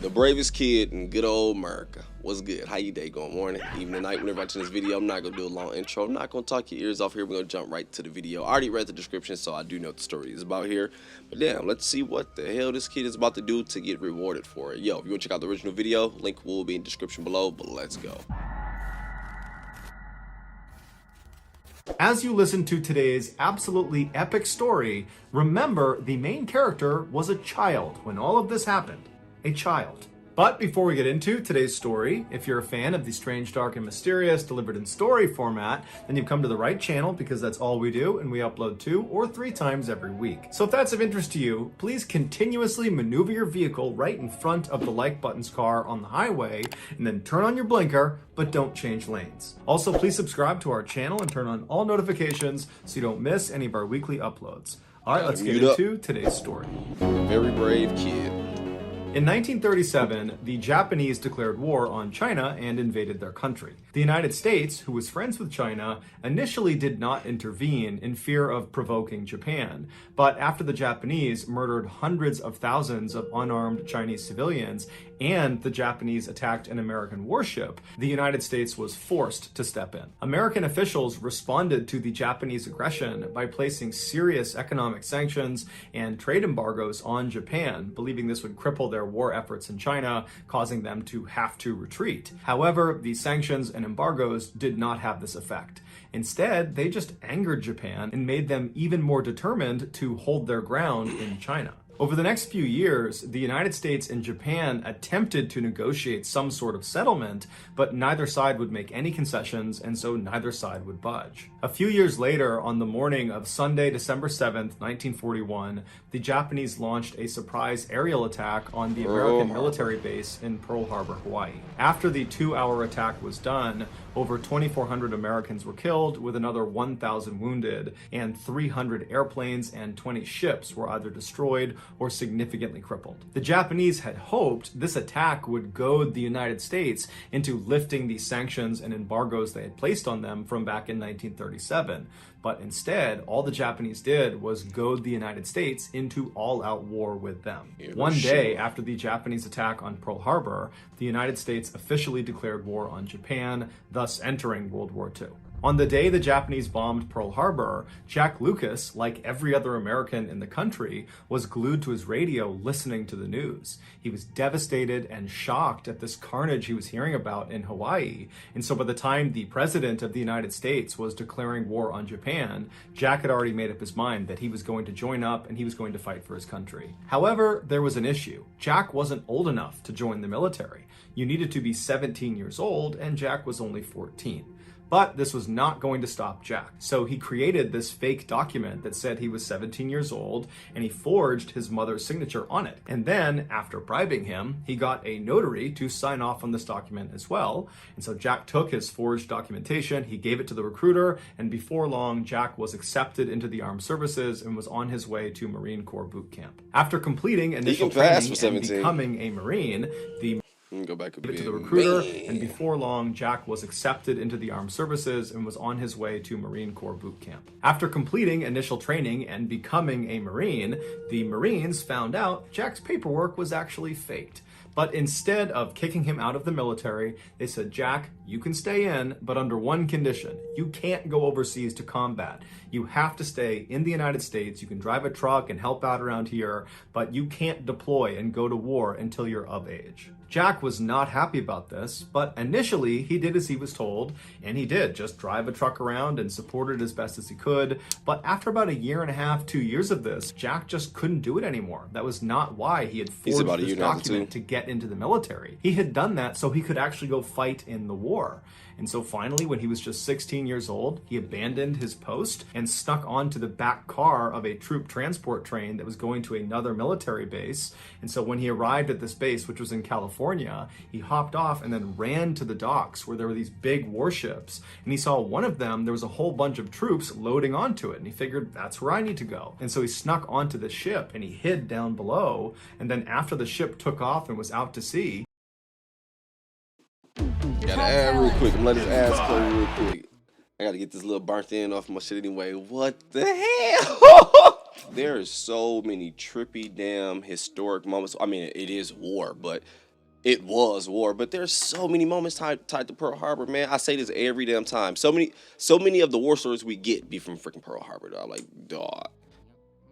The bravest kid in good old America. What's good? How you day going? Morning, evening, night, whenever watching this video. I'm not going to do a long intro. I'm not going to talk your ears off here. We're going to jump right to the video. I already read the description, so I do know what the story is about here. But damn, let's see what the hell this kid is about to do to get rewarded for it. Yo, if you want to check out the original video, link will be in the description below, but let's go. As you listen to today's absolutely epic story, remember the main character was a child when all of this happened. A child. But before we get into today's story, if you're a fan of the strange, dark, and mysterious delivered in story format, then you've come to the right channel because that's all we do and we upload 2 or 3 times every week. So if that's of interest to you, please continuously maneuver your vehicle right in front of the like button's car on the highway and then turn on your blinker, but don't change lanes. Also, please subscribe to our channel and turn on all notifications so you don't miss any of our weekly uploads. All right, let's get into today's story. Very brave kid. In 1937, the Japanese declared war on China and invaded their country. The United States, who was friends with China, initially did not intervene in fear of provoking Japan. But after the Japanese murdered hundreds of thousands of unarmed Chinese civilians and the Japanese attacked an American warship, the United States was forced to step in. American officials responded to the Japanese aggression by placing serious economic sanctions and trade embargoes on Japan, believing this would cripple their war efforts in China, causing them to have to retreat. However, the sanctions and embargoes did not have this effect. Instead, they just angered Japan and made them even more determined to hold their ground in China. Over the next few years, the United States and Japan attempted to negotiate some sort of settlement, but neither side would make any concessions, and so neither side would budge. A few years later, on the morning of Sunday, December 7th, 1941, the Japanese launched a surprise aerial attack on the American military base in Pearl Harbor, Hawaii. After the 2-hour attack was done, over 2,400 Americans were killed, with another 1,000 wounded, and 300 airplanes and 20 ships were either destroyed or significantly crippled. The Japanese had hoped this attack would goad the United States into lifting the sanctions and embargoes they had placed on them from back in 1937. But instead, all the Japanese did was goad the United States into all-out war with them. One day after the Japanese attack on Pearl Harbor, the United States officially declared war on Japan, thus entering World War II. On the day the Japanese bombed Pearl Harbor, Jack Lucas, like every other American in the country, was glued to his radio listening to the news. He was devastated and shocked at this carnage he was hearing about in Hawaii. And so by the time the President of the United States was declaring war on Japan, Jack had already made up his mind that he was going to join up and he was going to fight for his country. However, there was an issue. Jack wasn't old enough to join the military. You needed to be 17 years old, and Jack was only 14. But this was not going to stop Jack. So he created this fake document that said he was 17 years old, and he forged his mother's signature on it. And then, after bribing him, he got a notary to sign off on this document as well. And so Jack took his forged documentation, he gave it to the recruiter, and before long, Jack was accepted into the armed services and was on his way to Marine Corps boot camp. After completing initial training and becoming a Marine, the Go back to the recruiter, and before long, Jack was accepted into the armed services and was on his way to Marine Corps boot camp. After completing initial training and becoming a Marine, the Marines found out Jack's paperwork was actually faked. But instead of kicking him out of the military, they said, Jack, you can stay in, but under one condition. You can't go overseas to combat. You have to stay in the United States. You can drive a truck and help out around here, but you can't deploy and go to war until you're of age. Jack was not happy about this, but initially he did as he was told, and he did just drive a truck around and support it as best as he could. But after about 1.5 years, 2 years of this, Jack just couldn't do it anymore. That was not why he had forged this document to get into the military. He had done that so he could actually go fight in the war. And so finally, when he was just 16 years old, he abandoned his post and snuck onto the back car of a troop transport train that was going to another military base. And so when he arrived at this base, which was in California, he hopped off and then ran to the docks where there were these big warships. And he saw one of them, there was a whole bunch of troops loading onto it. And he figured, that's where I need to go. And so he snuck onto the ship and he hid down below. And then after the ship took off and was out to sea, gotta add real quick. I'm gonna let his ass play real quick. I gotta get this little burnt end off my shit anyway. What the hell? There is so many trippy damn historic moments. I mean, it is war, but It was war, but there's so many moments tied to Pearl Harbor, man. I say this every damn time. So many of the war stories we get be from freaking Pearl Harbor, dog. Like, dog.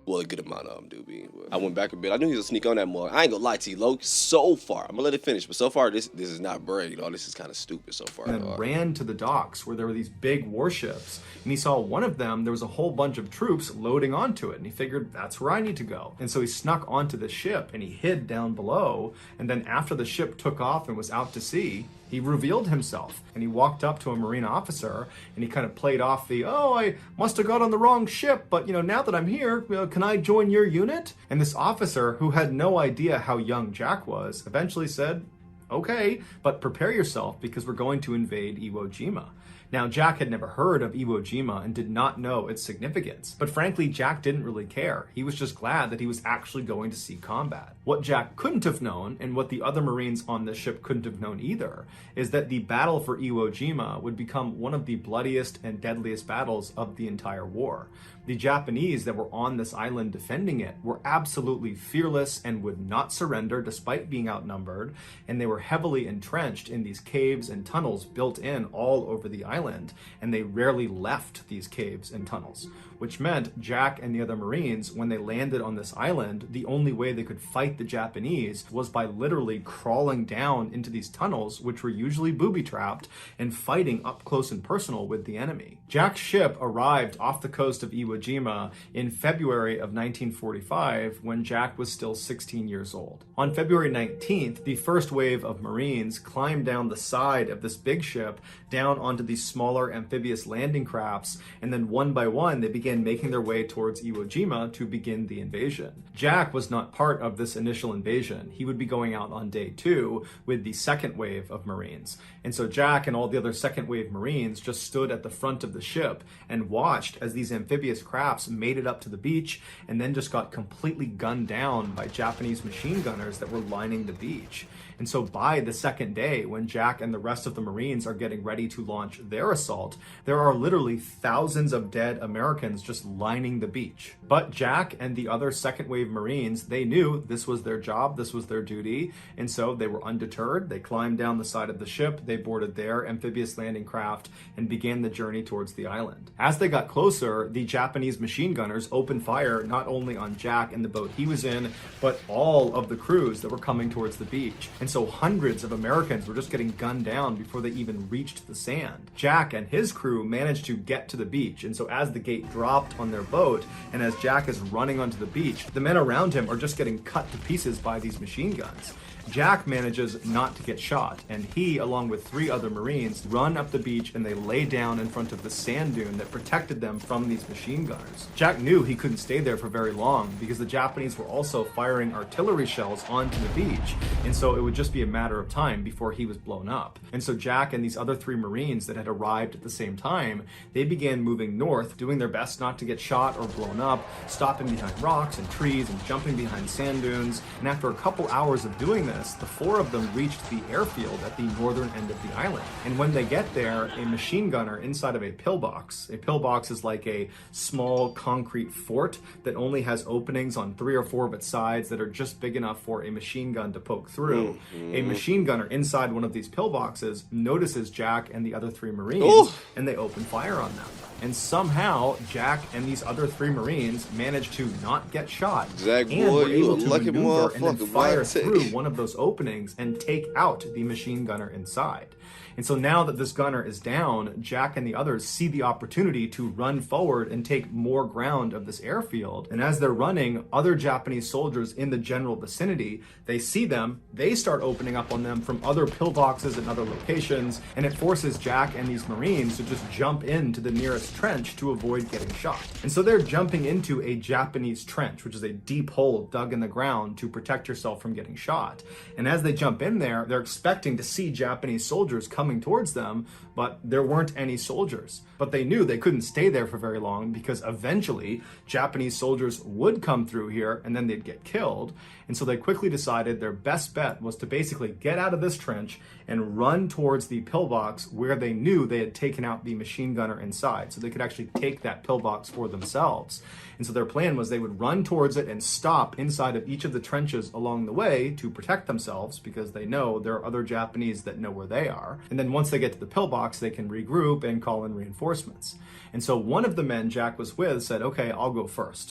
Well, a good amount of them do be. I went back a bit. I knew he was a sneak on that mug. I ain't gonna lie to you, Lo. So far, I'm gonna let it finish, but so far, this is not brave, dog. This is kind of stupid so far. And then ran to the docks where there were these big warships, and he saw one of them. There was a whole bunch of troops loading onto it, and he figured that's where I need to go. And so he snuck onto the ship and he hid down below. And then after the ship took off and was out to sea, he revealed himself, and he walked up to a Marine officer and he kind of played off the, oh, I must have got on the wrong ship, but now that I'm here, can I join your unit? And this officer, who had no idea how young Jack was, eventually said, okay, but prepare yourself because we're going to invade Iwo Jima. Now, Jack had never heard of Iwo Jima and did not know its significance. But frankly, Jack didn't really care. He was just glad that he was actually going to see combat. What Jack couldn't have known, and what the other Marines on the ship couldn't have known either, is that the battle for Iwo Jima would become one of the bloodiest and deadliest battles of the entire war. The Japanese that were on this island defending it were absolutely fearless and would not surrender despite being outnumbered, and they were heavily entrenched in these caves and tunnels built in all over the island, and they rarely left these caves and tunnels, which meant Jack and the other Marines, when they landed on this island, the only way they could fight the Japanese was by literally crawling down into these tunnels, which were usually booby-trapped, and fighting up close and personal with the enemy. Jack's ship arrived off the coast of Iwo Jima in February of 1945 when Jack was still 16 years old. On February 19th, the first wave of Marines climbed down the side of this big ship down onto these smaller amphibious landing crafts, and then one by one they began making their way towards Iwo Jima to begin the invasion. Jack was not part of this initial invasion. He would be going out on day 2 with the second wave of Marines. And so Jack and all the other second wave Marines just stood at the front of the ship and watched as these amphibious crafts made it up to the beach and then just got completely gunned down by Japanese machine gunners that were lining the beach. And so by the second day, when Jack and the rest of the Marines are getting ready to launch their assault, there are literally thousands of dead Americans just lining the beach. But Jack and the other second wave Marines, they knew this was their job, this was their duty, and so they were undeterred. They climbed down the side of the ship, they boarded their amphibious landing craft, and began the journey towards the island. As they got closer, the Japanese machine gunners opened fire not only on Jack and the boat he was in, but all of the crews that were coming towards the beach. And so hundreds of Americans were just getting gunned down before they even reached the sand. Jack and his crew managed to get to the beach, and so as the gate dropped on their boat, and as Jack is running onto the beach, the men around him are just getting cut to pieces by these machine guns. Jack manages not to get shot, and he, along with 3 other Marines, run up the beach and they lay down in front of the sand dune that protected them from these machine gunners. Jack knew he couldn't stay there for very long because the Japanese were also firing artillery shells onto the beach, and so it would just be a matter of time before he was blown up. And so Jack and these other 3 Marines that had arrived at the same time, they began moving north, doing their best not to get shot or blown up, stopping behind rocks and trees and jumping behind sand dunes. And after a couple hours of doing this, the 4 of them reached the airfield at the northern end of the island. And when they get there, a machine gunner inside of a pillbox is like a small concrete fort that only has openings on 3 or 4 of its sides that are just big enough for a machine gun to poke through. A machine gunner inside one of these pillboxes notices Jack and the other 3 Marines, and they open fire on them. And somehow, Jack and these other 3 Marines managed to not get shot, Jack, and boy, were able to lucky maneuver and then fire boy. through one of those openings and take out the machine gunner inside. And so now that this gunner is down, Jack and the others see the opportunity to run forward and take more ground of this airfield. And as they're running, other Japanese soldiers in the general vicinity, they see them, they start opening up on them from other pillboxes and other locations, and it forces Jack and these Marines to just jump into the nearest trench to avoid getting shot. And so they're jumping into a Japanese trench, which is a deep hole dug in the ground to protect yourself from getting shot. And as they jump in there, they're expecting to see Japanese soldiers coming towards them, but there weren't any soldiers. But they knew they couldn't stay there for very long because eventually Japanese soldiers would come through here and then they'd get killed. And so they quickly decided their best bet was to basically get out of this trench and run towards the pillbox where they knew they had taken out the machine gunner inside. So they could actually take that pillbox for themselves. And so their plan was they would run towards it and stop inside of each of the trenches along the way to protect themselves, because they know there are other Japanese that know where they are. And then once they get to the pillbox, they can regroup and call in reinforcements. And so one of the men Jack was with said, okay, I'll go first.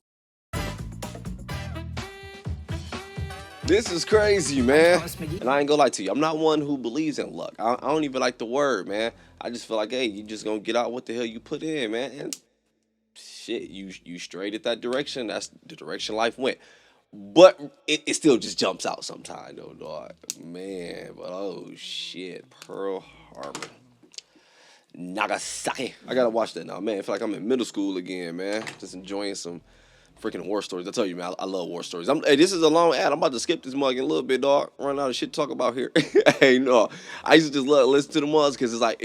This is crazy, man. And I ain't gonna lie to you, I'm not one who believes in luck. I don't even like the word, man. I just feel like, hey, you just gonna get out what the hell you put in, man. And shit, you straight at that direction. That's the direction life went. But it still just jumps out sometimes, though, dog. Man, but oh shit, Pearl Harbor, Nagasaki. I gotta watch that now, man. I feel like I'm in middle school again, man. Just enjoying some freaking war stories. I tell you, man, I love war stories. Hey, this is a long ad. I'm about to skip this mug in a little bit, dog. Run out of shit to talk about here. Hey, no, I used to just love to listen to the mugs because it's like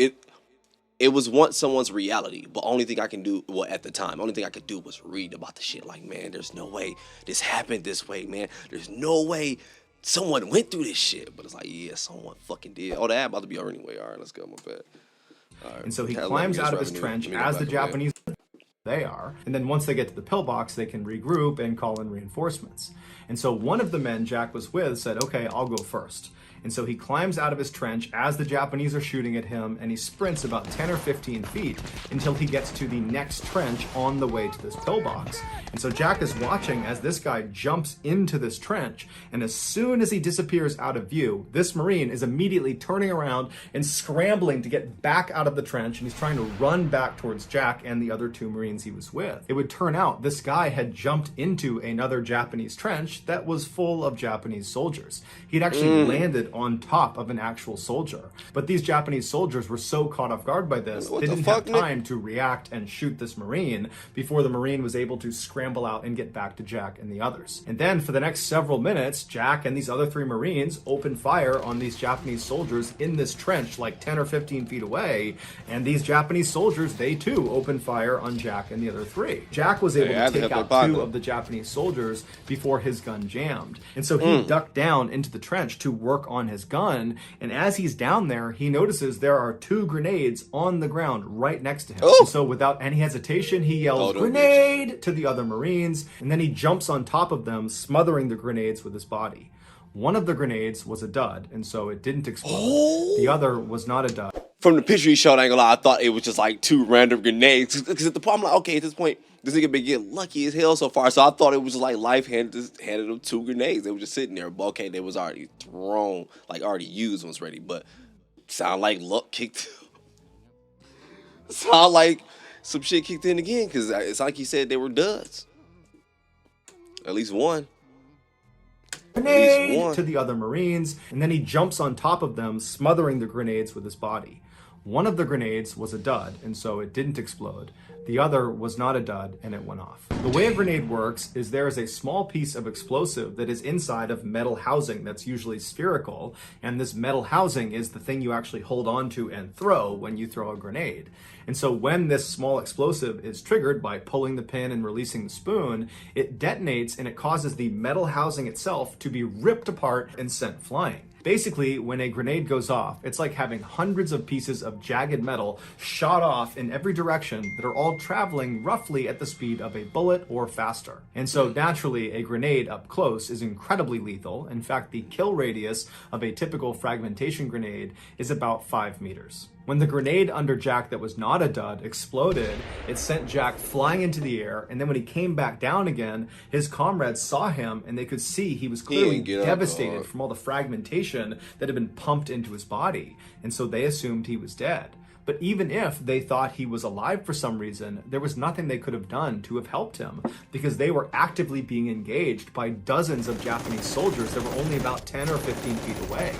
it was once someone's reality, but only thing I can do, well, at the time, only thing I could do was read about the shit. Like, man, there's no way this happened this way, man. There's no way someone went through this shit. But it's like, yeah, someone fucking did. Oh, the ad about to be over anyway. All right, let's go, my bad. All right. And so he climbs out of his trench as the Japanese they are. And then once they get to the pillbox, they can regroup and call in reinforcements. And so one of the men Jack was with said, okay, I'll go first. And so he climbs out of his trench as the Japanese are shooting at him, and he sprints about 10 or 15 feet until he gets to the next trench on the way to this pillbox. And so Jack is watching as this guy jumps into this trench, and as soon as he disappears out of view, this Marine is immediately turning around and scrambling to get back out of the trench, and he's trying to run back towards Jack and the other two Marines he was with. It would turn out this guy had jumped into another Japanese trench that was full of Japanese soldiers. He'd actually landed on top of an actual soldier. But these Japanese soldiers were so caught off guard by this, they didn't have time to react and shoot this Marine before the Marine was able to scramble out and get back to Jack and the others. And then for the next several minutes, Jack and these other three Marines opened fire on these Japanese soldiers in this trench like 10 or 15 feet away. And these Japanese soldiers, they too opened fire on Jack and the other three. Jack was able to take out two of the Japanese soldiers before his gun jammed. And so he ducked down into the trench to work on his gun, and as he's down there, he notices there are two grenades on the ground right next to him. And so without any hesitation, he yells, "Grenade!" to the other Marines, and then he jumps on top of them, smothering the grenades with his body. One of the grenades was a dud, and so it didn't explode. The other was not a dud. From the picture he showed, I ain't gonna lie, I thought it was just like two random grenades. Because at the point, I'm like, okay, at this point, this nigga been getting lucky as hell so far. So I thought it was just like life handed him two grenades. They were just sitting there. But okay, they was already thrown, like already used ones ready. But sound like luck kicked. Sound like some shit kicked in again. Because it's like he said they were duds. At least one. Grenade to the other Marines, and then he jumps on top of them, smothering the grenades with his body. One of the grenades was a dud, and so it didn't explode. The other was not a dud, and it went off. The way a grenade works is there is a small piece of explosive that is inside of metal housing that's usually spherical, and this metal housing is the thing you actually hold on to and throw when you throw a grenade. And so when this small explosive is triggered by pulling the pin and releasing the spoon, it detonates and it causes the metal housing itself to be ripped apart and sent flying. Basically, when a grenade goes off, it's like having hundreds of pieces of jagged metal shot off in every direction that are all traveling roughly at the speed of a bullet or faster. And so naturally, a grenade up close is incredibly lethal. In fact, the kill radius of a typical fragmentation grenade is about 5 meters. When the grenade under Jack that was not a dud exploded, it sent Jack flying into the air, and then when he came back down again, his comrades saw him and they could see he was clearly devastated from all the fragmentation that had been pumped into his body, and so they assumed he was dead. But even if they thought he was alive for some reason, there was nothing they could have done to have helped him, because they were actively being engaged by dozens of Japanese soldiers that were only about 10 or 15 feet away.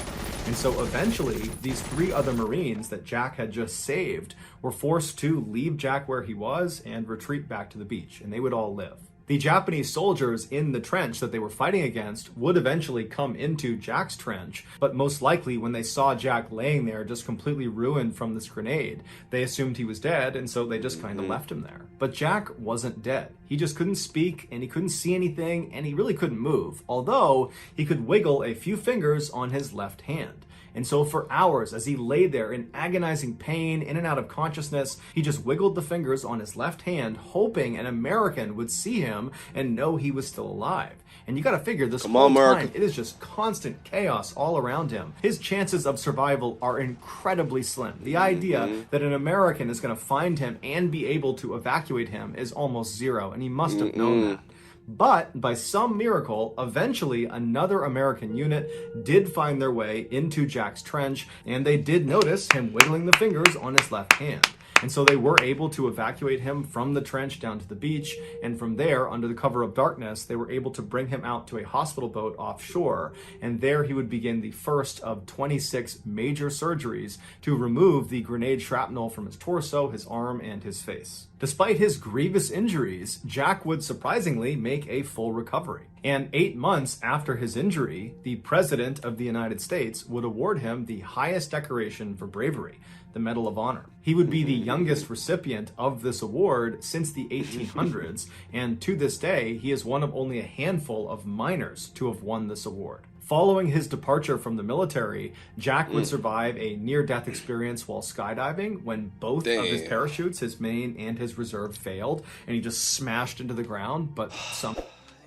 And so eventually, these 3 other Marines that Jack had just saved were forced to leave Jack where he was and retreat back to the beach, and they would all live. The Japanese soldiers in the trench that they were fighting against would eventually come into Jack's trench, but most likely when they saw Jack laying there just completely ruined from this grenade, they assumed he was dead, and so they just kind of left him there. But Jack wasn't dead. He just couldn't speak, and he couldn't see anything, and he really couldn't move, although he could wiggle a few fingers on his left hand. And so for hours, as he lay there in agonizing pain, in and out of consciousness, he just wiggled the fingers on his left hand, hoping an American would see him and know he was still alive. And you gotta figure, this whole time, it is just constant chaos all around him. His chances of survival are incredibly slim. The idea that an American is gonna find him and be able to evacuate him is almost zero, and he must have known that. But by some miracle, eventually another American unit did find their way into Jack's trench, and they did notice him wiggling the fingers on his left hand. And so they were able to evacuate him from the trench down to the beach, and from there, under the cover of darkness, they were able to bring him out to a hospital boat offshore, and there he would begin the first of 26 major surgeries to remove the grenade shrapnel from his torso, his arm, and his face. Despite his grievous injuries, Jack would surprisingly make a full recovery. And 8 months after his injury, the President of the United States would award him the highest decoration for bravery, the Medal of Honor. He would be the youngest recipient of this award since the 1800s, and to this day, he is one of only a handful of miners to have won this award. Following his departure from the military, Jack would survive a near-death experience while skydiving when both of his parachutes, his main and his reserve, failed, and he just smashed into the ground, but some...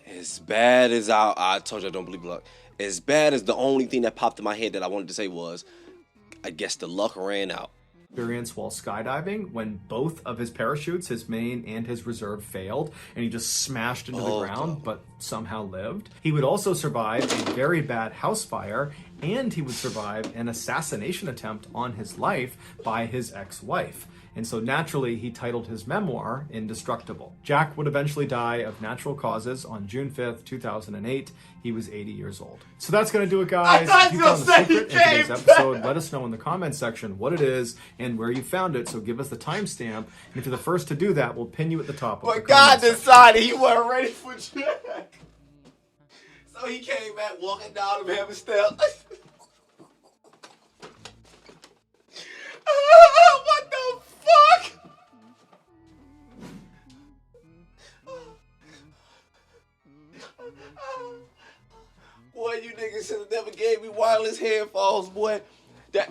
As bad as I told you I don't believe luck. As bad as the only thing that popped in my head that I wanted to say was, I guess the luck ran out. Experience while skydiving when both of his parachutes, his main and his reserve, failed, and he just smashed into the ground, but somehow lived. He would also survive a very bad house fire, and he would survive an assassination attempt on his life by his ex-wife. And so naturally, he titled his memoir Indestructible. Jack would eventually die of natural causes on June 5th, 2008. He was 80 years old. So that's going to do it, guys. If you found the secret in today's episode, let us know in the comments section what it is and where you found it. So give us the timestamp. And if you're the first to do that, we'll pin you at the top of the comment God section. decided he wasn't ready for Jack. So he came back walking down the heaven steps. What the fuck? Boy, you niggas should have never gave me wireless headphones, boy. No,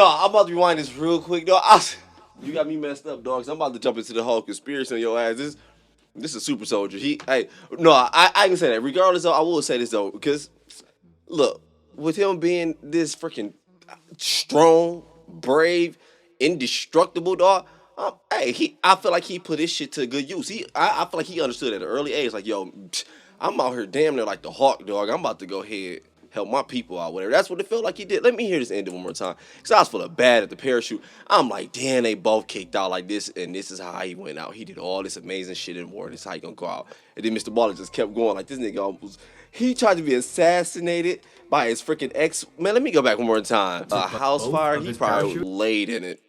I'm about to rewind this real quick, dog. You got me messed up, dog. I'm about to jump into the whole conspiracy on your ass. This is a super soldier. I can say that. Regardless, though, I will say this though, because look, with him being this freaking strong, brave, indestructible, dog. I feel like he put his shit to good use. I feel like he understood at an early age, like, yo, I'm out here damn near like the Hawk, dog. I'm about to go ahead, help my people out, whatever. That's what it felt like he did. Let me hear this ending one more time, because I was feeling bad at the parachute. I'm like, damn, they both kicked out like this, and this is how he went out. He did all this amazing shit in war, and this is how he gonna go out. And then Mrballen just kept going, like, this nigga almost, he tried to be assassinated by his freaking ex. Man, let me go back one more time. A house fire, he probably laid in it.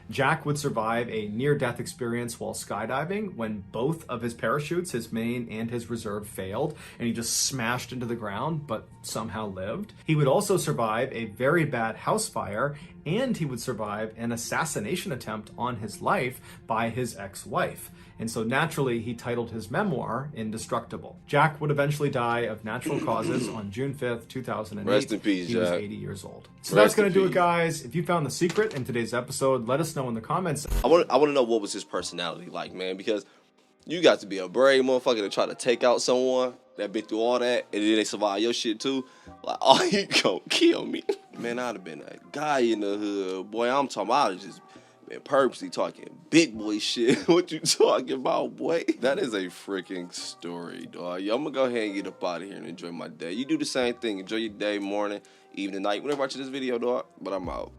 Jack would survive a near-death experience while skydiving when both of his parachutes, his main and his reserve, failed, and he just smashed into the ground, but somehow lived. He would also survive a very bad house fire, and he would survive an assassination attempt on his life by his ex-wife. And so naturally, he titled his memoir Indestructible. Jack would eventually die of natural causes on June 5th, 2008. Rest in peace, He Jack. was 80 years old. So that's going to do it, guys. If you found the secret in today's episode, let us know in the comments. I want to know what was his personality like, man, because you got to be a brave motherfucker to try to take out someone that been through all that, and then they survive your shit too. Like, oh, he gonna kill me. Man, I'd have been a guy in the hood. Boy, I'm talking about, I was just been purposely talking big boy shit. What you talking about, boy? That is a freaking story, dog. Yo, I'm gonna go ahead and get up out of here and enjoy my day. You do the same thing. Enjoy your day, morning, evening, night, whenever I watch this video, dog. But I'm out.